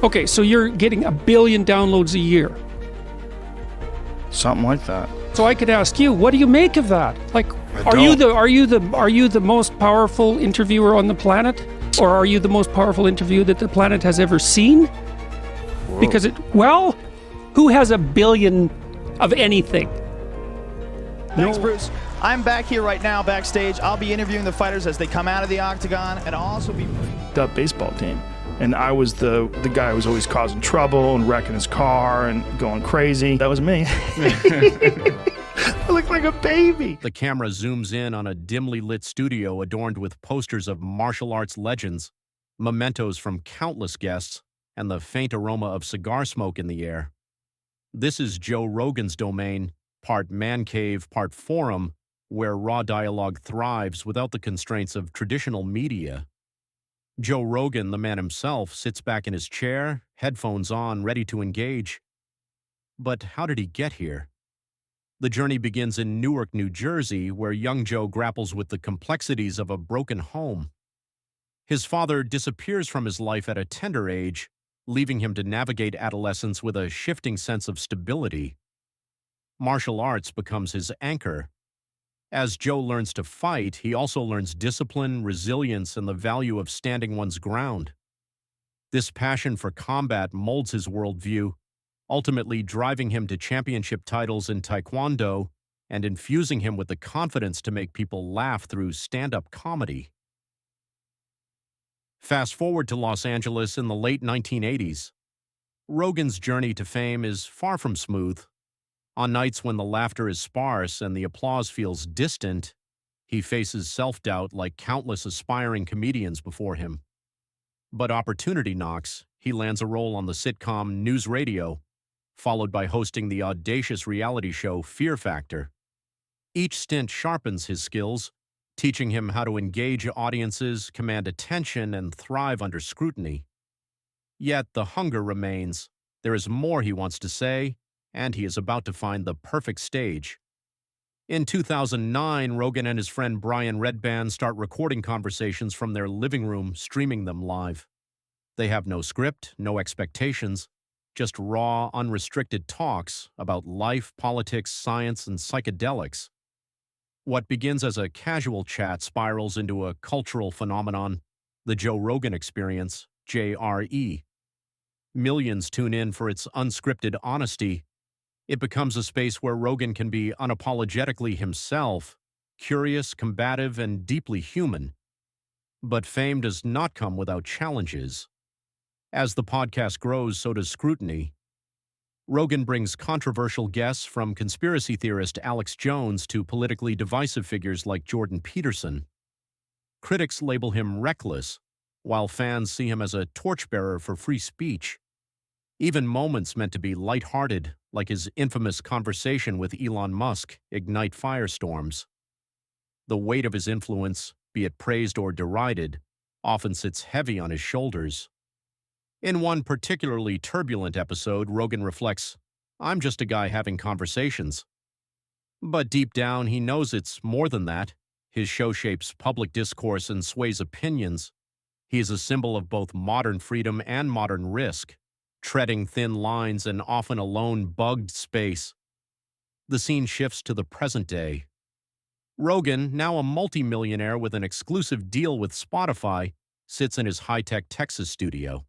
Okay, so you're getting 1 billion downloads a year. Something like that. So I could ask you, what do you make of that? Like, are you the most powerful interviewer on the planet, or are you the most powerful interview that the planet has ever seen? Whoa. Because who has 1 billion of anything? Thanks, Bruce. I'm back here right now backstage. I'll be interviewing the fighters as they come out of the octagon, and I'll also be The baseball team. And I was the guy who was always causing trouble and wrecking his car and going crazy. That was me. I look like a baby. The camera zooms in on a dimly lit studio adorned with posters of martial arts legends, mementos from countless guests, and the faint aroma of cigar smoke in the air. This is Joe Rogan's domain, part man cave, part forum, where raw dialogue thrives without the constraints of traditional media. Joe Rogan, the man himself, sits back in his chair, headphones on, ready to engage. But how did he get here? The journey begins in Newark, New Jersey, where young Joe grapples with the complexities of a broken home. His father disappears from his life at a tender age, leaving him to navigate adolescence with a shifting sense of stability. Martial arts becomes his anchor. As Joe learns to fight, he also learns discipline, resilience, and the value of standing one's ground. This passion for combat molds his worldview, ultimately driving him to championship titles in Taekwondo and infusing him with the confidence to make people laugh through stand-up comedy. Fast forward to Los Angeles in the late 1980s. Rogan's journey to fame is far from smooth. On nights when the laughter is sparse and the applause feels distant, he faces self-doubt like countless aspiring comedians before him. But opportunity knocks. He lands a role on the sitcom News Radio, followed by hosting the audacious reality show Fear Factor. Each stint sharpens his skills, teaching him how to engage audiences, command attention, and thrive under scrutiny. Yet the hunger remains. There is more he wants to say, and he is about to find the perfect stage. In 2009, Rogan and his friend Brian Redban start recording conversations from their living room, streaming them live. They have no script, no expectations, just raw, unrestricted talks about life, politics, science, and psychedelics. What begins as a casual chat spirals into a cultural phenomenon, the Joe Rogan Experience, JRE. Millions tune in for its unscripted honesty. It becomes a space where Rogan can be unapologetically himself, curious, combative, and deeply human. But fame does not come without challenges. As the podcast grows, so does scrutiny. Rogan brings controversial guests from conspiracy theorist Alex Jones to politically divisive figures like Jordan Peterson. Critics label him reckless, while fans see him as a torchbearer for free speech. Even moments meant to be lighthearted, like his infamous conversation with Elon Musk, ignite firestorms. The weight of his influence, be it praised or derided, often sits heavy on his shoulders. In one particularly turbulent episode, Rogan reflects, "I'm just a guy having conversations." But deep down, he knows it's more than that. His show shapes public discourse and sways opinions. He is a symbol of both modern freedom and modern risk, treading thin lines and often alone bugged space. The scene shifts to the present day. Rogan, now a multimillionaire with an exclusive deal with Spotify, sits in his high-tech Texas studio.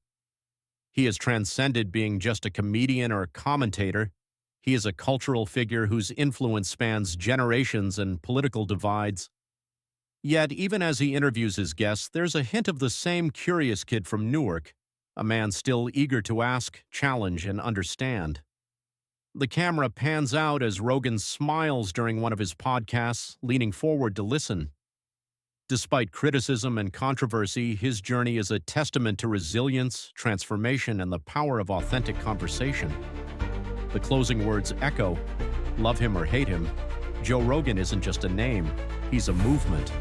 He has transcended being just a comedian or a commentator. He is a cultural figure whose influence spans generations and political divides. Yet, even as he interviews his guests, there's a hint of the same curious kid from Newark, a man still eager to ask, challenge, and understand. The camera pans out as Rogan smiles during one of his podcasts, leaning forward to listen. Despite criticism and controversy, his journey is a testament to resilience, transformation, and the power of authentic conversation. The closing words echo, love him or hate him, Joe Rogan isn't just a name, he's a movement.